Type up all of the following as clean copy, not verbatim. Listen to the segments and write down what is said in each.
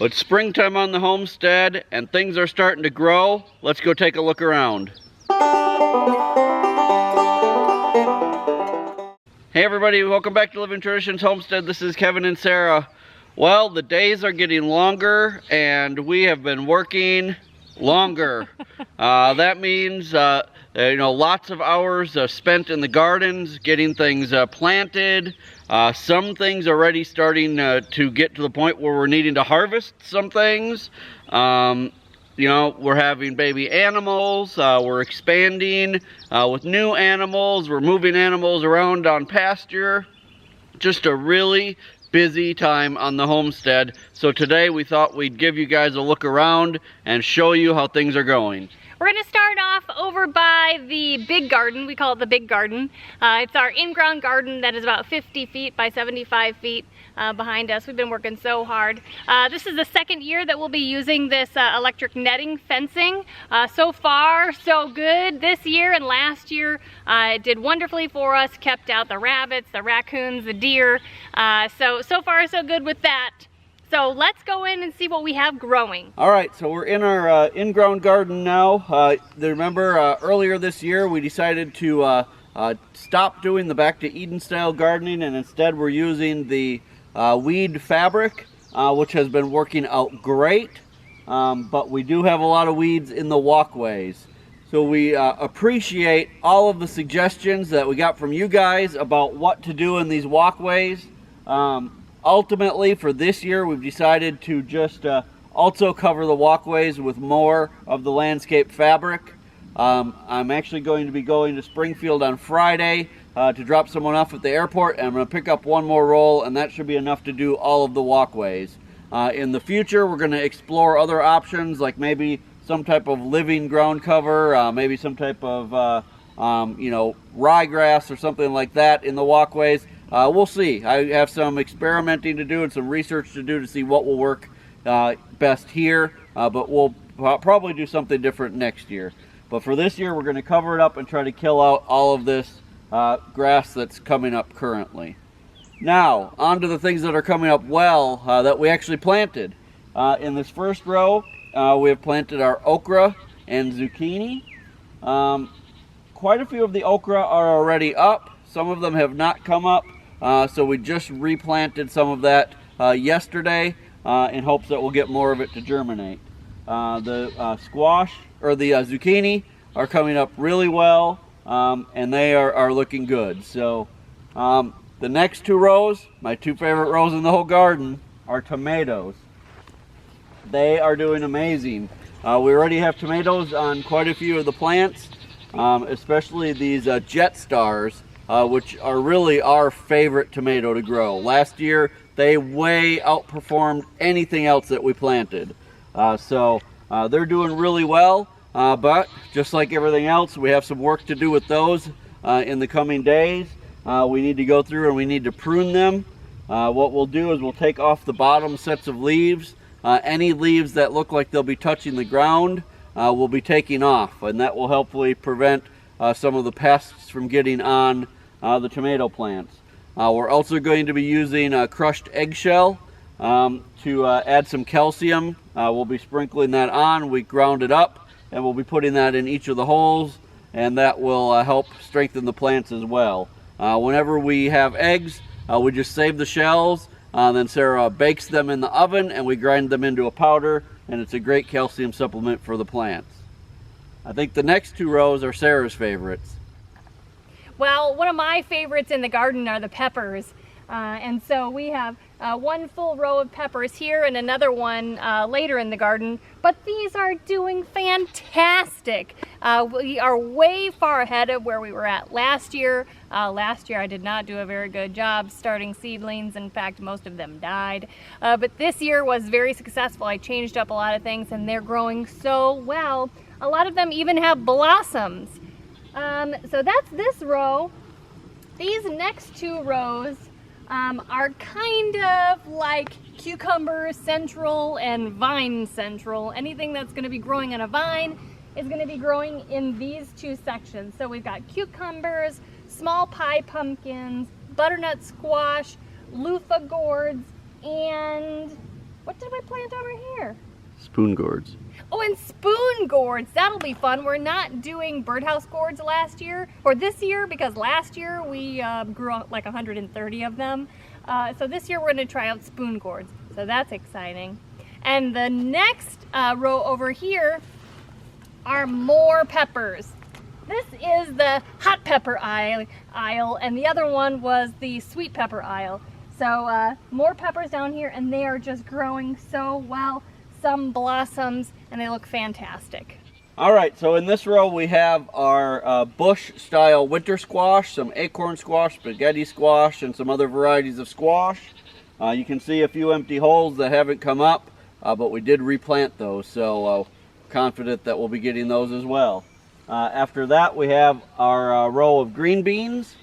It's springtime on the homestead and things are starting to grow. Let's go take a look around. Hey everybody, welcome back to Living Traditions Homestead. This is Kevin and Sarah. Well, the days are getting longer and we have been working longer. That means lots of hours spent in the gardens getting things planted. Some things already starting to get to the point where we're needing to harvest some things. We're having baby animals, we're expanding with new animals, we're moving animals around on pasture. Just a really busy time on the homestead. So today we thought we'd give you guys a look around and show you how things are going. We're going to start off over by the big garden. We call it the big garden. It's our in-ground garden that is about 50 feet by 75 feet behind us. We've been working so hard. This is the second year that we'll be using this electric netting fencing. So far, so good. This year and last year it did wonderfully for us. Kept out the rabbits, the raccoons, the deer. So far, so good with that. So let's go in and see what we have growing. All right, so we're in our in-ground garden now. Remember earlier this year we decided to stop doing the Back to Eden style gardening, and instead we're using the weed fabric, which has been working out great. But we do have a lot of weeds in the walkways. So we appreciate all of the suggestions that we got from you guys about what to do in these walkways. Ultimately, for this year, we've decided to just also cover the walkways with more of the landscape fabric. I'm actually going to be going to Springfield on Friday to drop someone off at the airport, and I'm going to pick up one more roll, and that should be enough to do all of the walkways. In the future, we're going to explore other options, like maybe some type of living ground cover, maybe some type of ryegrass or something like that in the walkways. We'll see. I have some experimenting to do and some research to do to see what will work best here, but we'll probably do something different next year. But for this year, we're going to cover it up and try to kill out all of this grass that's coming up currently. Now, on to the things that are coming up well that we actually planted. In this first row, we have planted our okra and zucchini. Quite a few of the okra are already up. Some of them have not come up. So we just replanted some of that yesterday in hopes that we'll get more of it to germinate. The squash, or the zucchini, are coming up really well, and they are looking good. So the next two rows, my two favorite rows in the whole garden, are tomatoes. They are doing amazing. We already have tomatoes on quite a few of the plants, especially these Jet Stars, which are really our favorite tomato to grow. Last year, they way outperformed anything else that we planted. So they're doing really well, but just like everything else, we have some work to do with those in the coming days. We need to go through and we need to prune them. What we'll do is we'll take off the bottom sets of leaves. Any leaves that look like they'll be touching the ground, we'll be taking off, and that will hopefully prevent some of the pests from getting on the tomato plants. We're also going to be using crushed eggshell to add some calcium. We'll be sprinkling that on. We ground it up, and we'll be putting that in each of the holes, and that will help strengthen the plants as well. Whenever we have eggs, we just save the shells, then Sarah bakes them in the oven, and we grind them into a powder, and it's a great calcium supplement for the plants. I think the next two rows are Sarah's favorites. Well, one of my favorites in the garden are the peppers. And so we have one full row of peppers here and another one later in the garden. But these are doing fantastic. We are way far ahead of where we were at last year. Last year I did not do a very good job starting seedlings. In fact, most of them died. But this year was very successful. I changed up a lot of things and they're growing so well. A lot of them even have blossoms. So that's this row. These next two rows are kind of like cucumber central and vine central. Anything that's going to be growing on a vine is going to be growing in these two sections. So we've got cucumbers, small pie pumpkins, butternut squash, loofah gourds, and What did we plant over here? Spoon gourds. Oh, and spoon gourds. That'll be fun. We're not doing birdhouse gourds this year, because last year we grew like 130 of them. So this year we're going to try out spoon gourds. So that's exciting. And the next row over here are more peppers. This is the hot pepper aisle, and the other one was the sweet pepper aisle. So more peppers down here, and they are just growing so well. Some blossoms, and they look fantastic. All right, so in this row we have our bush style winter squash, some acorn squash, spaghetti squash, and some other varieties of squash. You can see a few empty holes that haven't come up, but we did replant those, so confident that we'll be getting those as well. After that we have our row of green beans,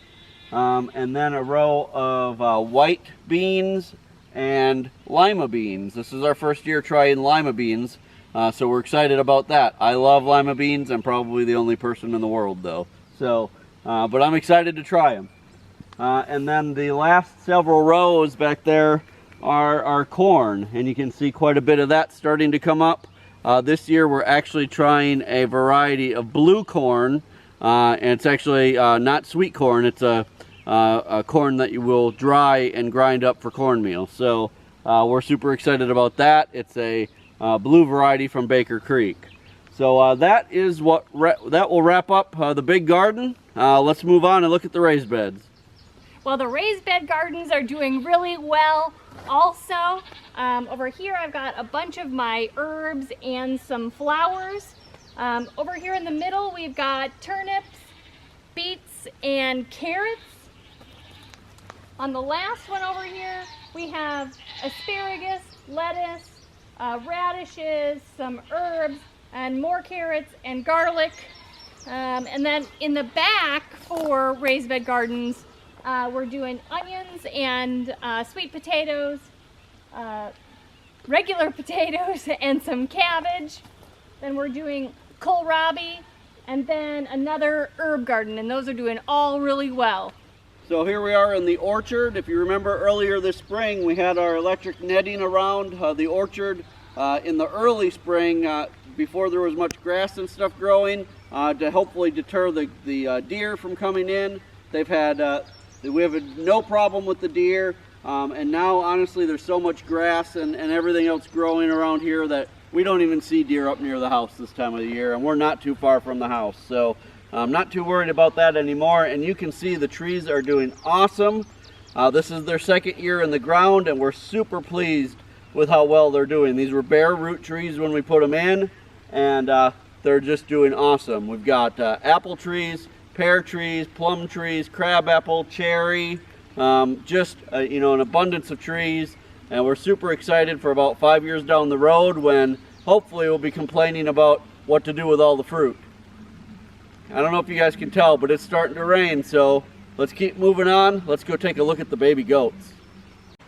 and then a row of white beans and lima beans. This is our first year trying lima beans, so we're excited about that. I love lima beans. I'm probably the only person in the world though, so but I'm excited to try them. And then the last several rows back there are our corn, and you can see quite a bit of that starting to come up. This year we're actually trying a variety of blue corn, and it's actually not sweet corn. It's a corn that you will dry and grind up for cornmeal. So we're super excited about that. It's a blue variety from Baker Creek. So that is what that will wrap up the big garden. Let's move on and look at the raised beds. Well, the raised bed gardens are doing really well also. Over here I've got a bunch of my herbs and some flowers. Over here in the middle we've got turnips, beets, and carrots. On the last one over here we have asparagus, lettuce, radishes, some herbs, and more carrots and garlic. And then in the back for raised bed gardens, we're doing onions and sweet potatoes, regular potatoes, and some cabbage. Then we're doing kohlrabi, and then another herb garden, and those are doing all really well. So here we are in the orchard. If you remember earlier this spring, we had our electric netting around the orchard in the early spring before there was much grass and stuff growing to hopefully deter the deer from coming in. We have no problem with the deer, and now honestly there's so much grass and everything else growing around here that we don't even see deer up near the house this time of the year, and we're not too far from the house. So I'm not too worried about that anymore, and you can see the trees are doing awesome. This is their second year in the ground, and we're super pleased with how well they're doing. These were bare root trees when we put them in, and they're just doing awesome. We've got apple trees, pear trees, plum trees, crabapple, cherry, just an abundance of trees, and we're super excited for about 5 years down the road when hopefully we'll be complaining about what to do with all the fruit. I don't know if you guys can tell, but it's starting to rain, so let's keep moving on. Let's go take a look at the baby goats.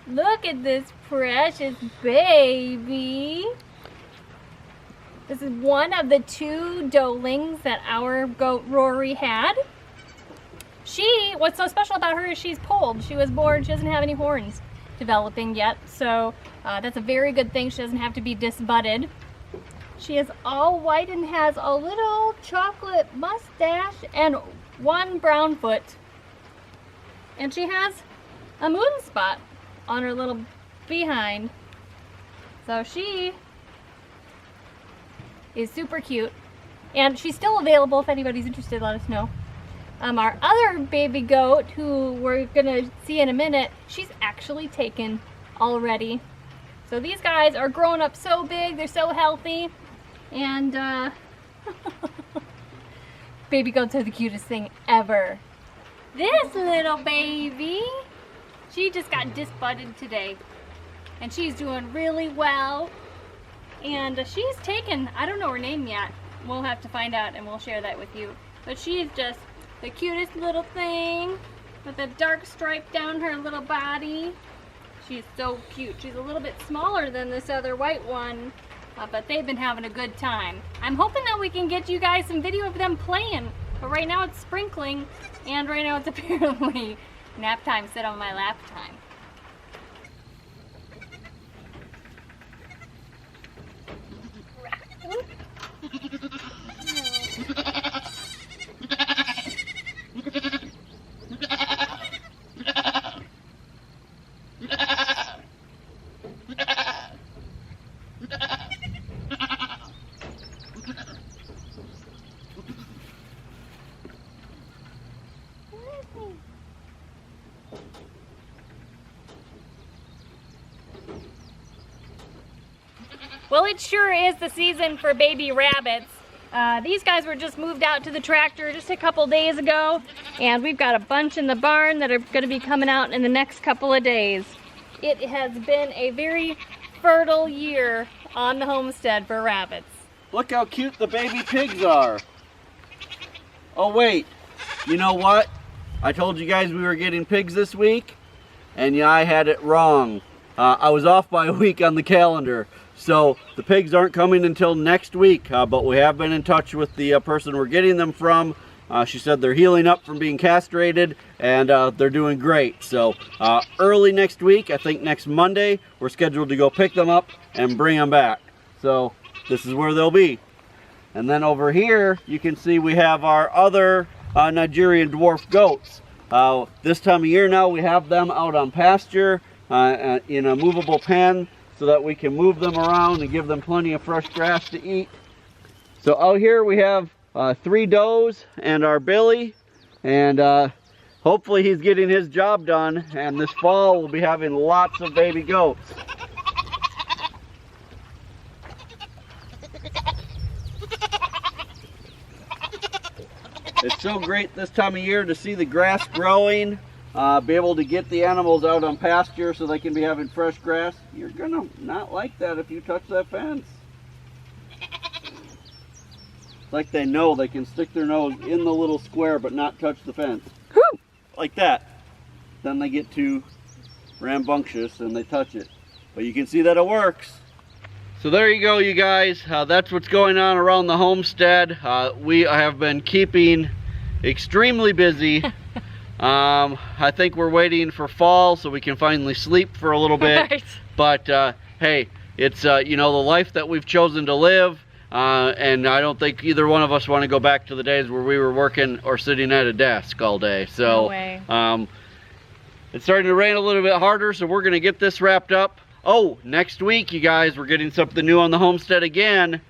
Look at this precious baby. This is one of the 2 doelings that our goat Rory had. What's so special about her is she's polled. She was born, she doesn't have any horns developing yet, so that's a very good thing. She doesn't have to be disbudded. She is all white and has a little chocolate mustache and 1 brown foot. And she has a moon spot on her little behind. So she is super cute. And she's still available if anybody's interested, let us know. Our other baby goat, who we're gonna see in a minute, she's actually taken already. So these guys are growing up so big, they're so healthy. And baby goats are the cutest thing ever. This little baby, she just got disbudded today, and she's doing really well. And she's taken, I don't know her name yet. We'll have to find out and we'll share that with you. But she's just the cutest little thing with a dark stripe down her little body. She's so cute. She's a little bit smaller than this other white one. But they've been having a good time. I'm hoping that we can get you guys some video of them playing, but right now it's sprinkling, and right now it's apparently nap time, sit on my lap time. Well, it sure is the season for baby rabbits. These guys were just moved out to the tractor just a couple days ago, and we've got a bunch in the barn that are going to be coming out in the next couple of days. It has been a very fertile year on the homestead for rabbits. Look how cute the baby pigs are. Oh wait, you know what? I told you guys we were getting pigs this week, and yeah, I had it wrong. I was off by a week on the calendar, so the pigs aren't coming until next week, but we have been in touch with the person we're getting them from. She said they're healing up from being castrated, and they're doing great. So early next week, I think next Monday, we're scheduled to go pick them up and bring them back. So this is where they'll be. And then over here, you can see we have our other Nigerian dwarf goats. This time of year now, we have them out on pasture in a movable pen so that we can move them around and give them plenty of fresh grass to eat. So out here we have 3 does and our Billy, and hopefully he's getting his job done, and this fall we'll be having lots of baby goats. It's so great this time of year to see the grass growing, be able to get the animals out on pasture so they can be having fresh grass. You're gonna not like that if you touch that fence. It's like they know they can stick their nose in the little square but not touch the fence. Like that. Then they get too rambunctious and they touch it. But you can see that it works. So there you go, you guys. That's what's going on around the homestead. We have been keeping extremely busy. I think we're waiting for fall so we can finally sleep for a little bit. Right. But hey, it's you know, the life that we've chosen to live, and I don't think either one of us want to go back to the days where we were working or sitting at a desk all day. So no way. It's starting to rain a little bit harder, so we're gonna get this wrapped up. Oh, next week, you guys, we're getting something new on the homestead again.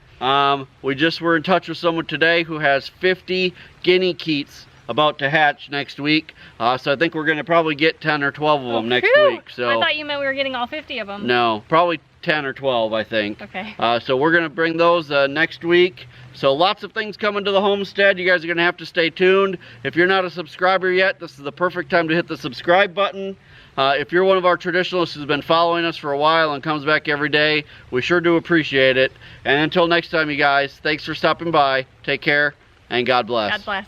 We just were in touch with someone today who has 50 guinea keats about to hatch next week. So I think we're going to probably get 10 or 12 of them next week. So I thought you meant we were getting all 50 of them. No, probably 10 or 12, I think. Okay. So we're going to bring those next week. So lots of things coming to the homestead. You guys are going to have to stay tuned. If you're not a subscriber yet, this is the perfect time to hit the subscribe button. If you're one of our traditionalists who's been following us for a while and comes back every day, we sure do appreciate it. And until next time, you guys, thanks for stopping by. Take care, and God bless. God bless.